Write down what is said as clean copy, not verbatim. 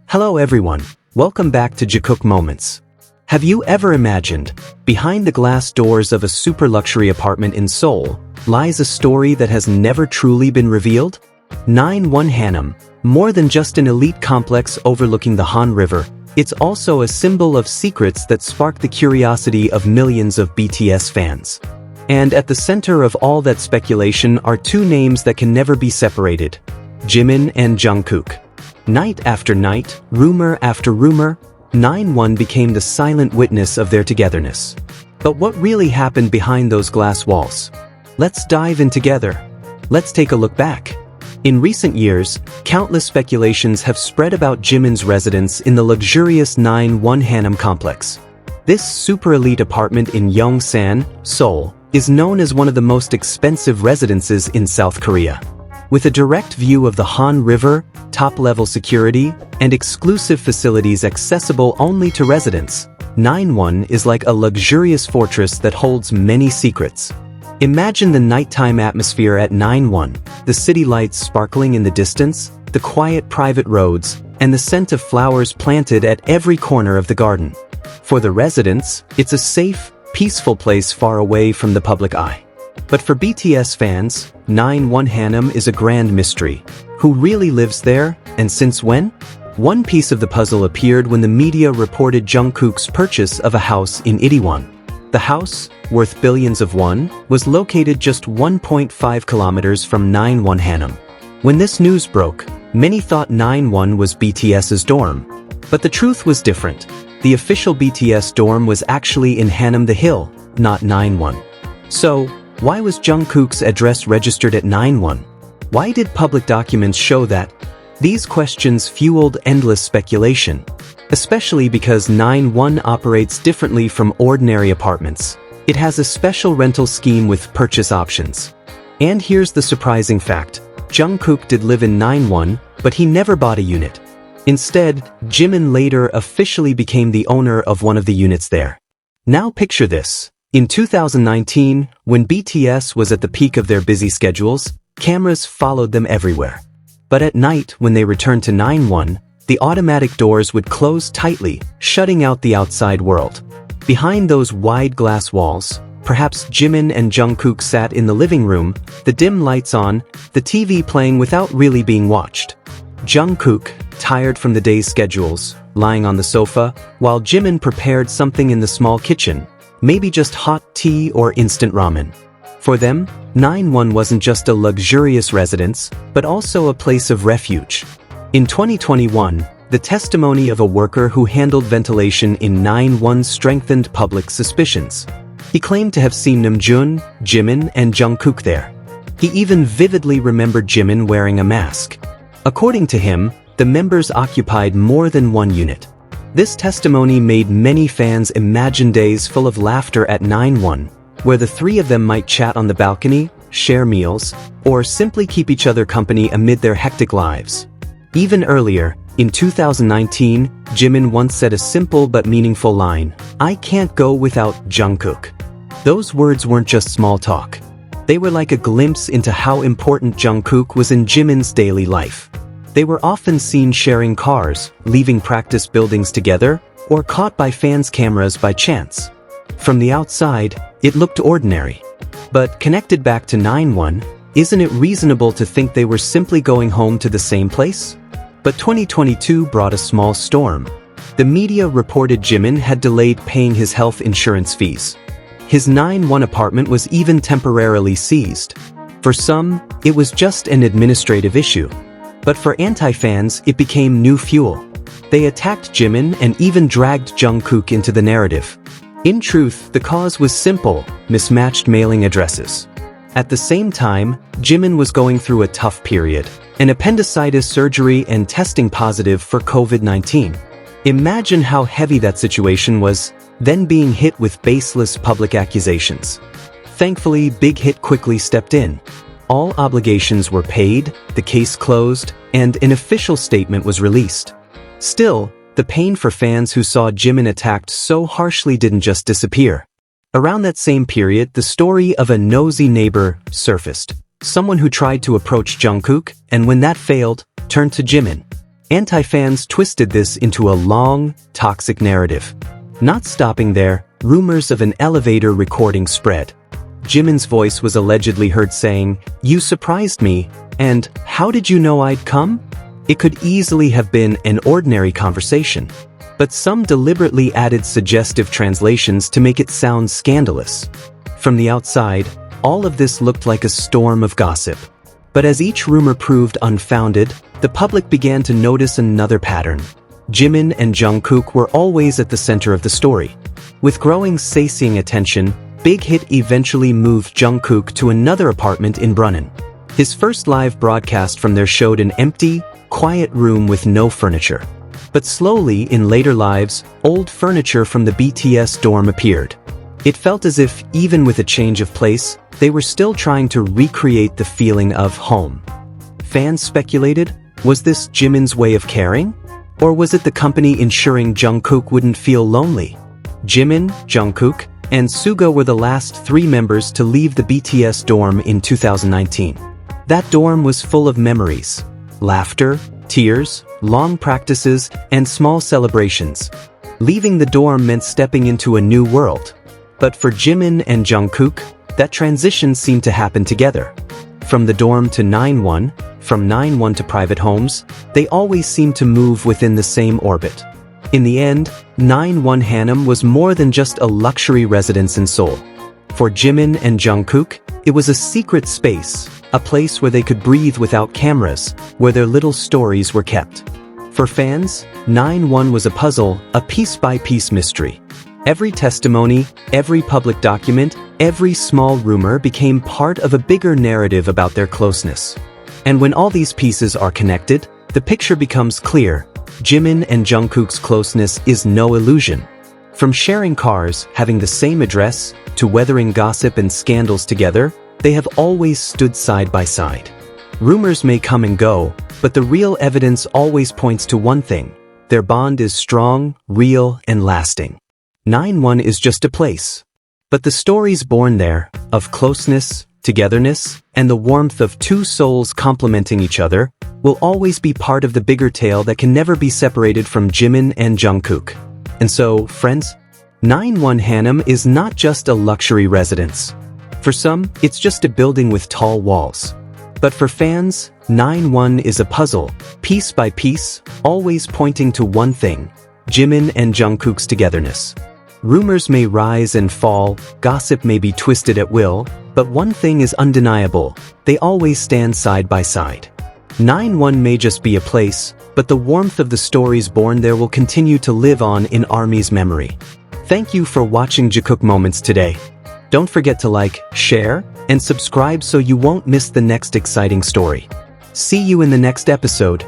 Hello everyone, welcome back to Jikook Moments. Have you ever imagined, behind the glass doors of a super luxury apartment in Seoul, lies a story that has never truly been revealed? Nine One Hannam, more than just an elite complex overlooking the Han River, it's also a symbol of secrets that spark the curiosity of millions of BTS fans. And at the center of all that speculation are two names that can never be separated: Jimin and Jungkook. Night after night, rumor after rumor, 9-1 became the silent witness of their togetherness. But what really happened behind those glass walls? Let's dive in together. Let's take a look back. In recent years, countless speculations have spread about Jimin's residence in the luxurious Nine One Hannam complex. This super elite apartment in Yongsan, Seoul, is known as one of the most expensive residences in South Korea. With a direct view of the Han River, top-level security, and exclusive facilities accessible only to residents, 9-1 is like a luxurious fortress that holds many secrets. Imagine the nighttime atmosphere at 9-1, the city lights sparkling in the distance, the quiet private roads, and the scent of flowers planted at every corner of the garden. For the residents, it's a safe, peaceful place far away from the public eye. But for BTS fans, 9-1 Hannam is a grand mystery. Who really lives there, and since when? One piece of the puzzle appeared when the media reported Jungkook's purchase of a house in Itaewon. The house, worth billions of won, was located just 1.5 kilometers from 9-1 Hannam. When this news broke, many thought 9-1 was BTS's dorm. But the truth was different. The official BTS dorm was actually in Hannam the Hill, not 9-1. So, why was Jungkook's address registered at 9-1? Why did public documents show that? These questions fueled endless speculation, especially because 9-1 operates differently from ordinary apartments. It has a special rental scheme with purchase options. And here's the surprising fact: Jungkook did live in 9-1, but he never bought a unit. Instead, Jimin later officially became the owner of one of the units there. Now picture this. In 2019, when BTS was at the peak of their busy schedules, cameras followed them everywhere. But at night, when they returned to 9-1, the automatic doors would close tightly, shutting out the outside world. Behind those wide glass walls, perhaps Jimin and Jungkook sat in the living room, the dim lights on, the TV playing without really being watched. Jungkook, tired from the day's schedules, lying on the sofa, while Jimin prepared something in the small kitchen, maybe just hot tea or instant ramen. For them, 9-1 wasn't just a luxurious residence, but also a place of refuge. In 2021, the testimony of a worker who handled ventilation in 9-1 strengthened public suspicions. He claimed to have seen Namjoon, Jimin, and Jungkook there. He even vividly remembered Jimin wearing a mask. According to him, the members occupied more than one unit. This testimony made many fans imagine days full of laughter at 9-1, where the three of them might chat on the balcony, share meals, or simply keep each other company amid their hectic lives. Even earlier, in 2019, Jimin once said a simple but meaningful line: "I can't go without Jungkook." Those words weren't just small talk. They were like a glimpse into how important Jungkook was in Jimin's daily life. They were often seen sharing cars, leaving practice buildings together, or caught by fans' cameras by chance. From the outside, it looked ordinary. But connected back to 9-1, isn't it reasonable to think they were simply going home to the same place? But 2022 brought a small storm. The media reported Jimin had delayed paying his health insurance fees. His 9-1 apartment was even temporarily seized. For some, it was just an administrative issue. But for anti-fans, it became new fuel. They attacked Jimin and even dragged Jungkook into the narrative. In truth, the cause was simple: mismatched mailing addresses. At the same time, Jimin was going through a tough period, an appendicitis surgery and testing positive for COVID-19. Imagine how heavy that situation was, then being hit with baseless public accusations. Thankfully, BigHit quickly stepped in. All obligations were paid, the case closed, and an official statement was released. Still, the pain for fans who saw Jimin attacked so harshly didn't just disappear. Around that same period, the story of a nosy neighbor surfaced. Someone who tried to approach Jungkook, and when that failed, turned to Jimin. Anti-fans twisted this into a long, toxic narrative. Not stopping there, rumors of an elevator recording spread. Jimin's voice was allegedly heard saying, "You surprised me," and "How did you know I'd come?" It could easily have been an ordinary conversation, but some deliberately added suggestive translations to make it sound scandalous. From the outside, all of this looked like a storm of gossip. But as each rumor proved unfounded, the public began to notice another pattern. Jimin and Jungkook were always at the center of the story. With growing sasaeng attention, BigHit eventually moved Jungkook to another apartment in Brunnan. His first live broadcast from there showed an empty, quiet room with no furniture. But slowly, in later lives, old furniture from the BTS dorm appeared. It felt as if, even with a change of place, they were still trying to recreate the feeling of home. Fans speculated, was this Jimin's way of caring? Or was it the company ensuring Jungkook wouldn't feel lonely? Jimin, Jungkook, and Suga were the last 3 members to leave the BTS dorm in 2019. That dorm was full of memories, laughter, tears, long practices, and small celebrations. Leaving the dorm meant stepping into a new world. But for Jimin and Jungkook, that transition seemed to happen together. From the dorm to 9-1, from 9-1 to private homes, they always seemed to move within the same orbit. In the end, 9-1 Hannam was more than just a luxury residence in Seoul. For Jimin and Jungkook, it was a secret space, a place where they could breathe without cameras, where their little stories were kept. For fans, 9-1 was a puzzle, a piece-by-piece mystery. Every testimony, every public document, every small rumor became part of a bigger narrative about their closeness. And when all these pieces are connected, the picture becomes clear. Jimin and Jungkook's closeness is no illusion. From sharing cars, having the same address, to weathering gossip and scandals together, they have always stood side by side. Rumors may come and go, but the real evidence always points to one thing. Their bond is strong, real, and lasting. 9-1 is just a place. But the stories born there, of closeness, togetherness, and the warmth of 2 souls complementing each other, will always be part of the bigger tale that can never be separated from Jimin and Jungkook. And so, friends, 9-1 Hannam is not just a luxury residence. For some, it's just a building with tall walls. But for fans, 9-1 is a puzzle, piece by piece, always pointing to one thing: Jimin and Jungkook's togetherness. Rumors may rise and fall, gossip may be twisted at will, but one thing is undeniable: they always stand side by side. 9-1 may just be a place, but the warmth of the stories born there will continue to live on in ARMY's memory. Thank you for watching Jikook Moments today. Don't forget to like, share, and subscribe so you won't miss the next exciting story. See you in the next episode.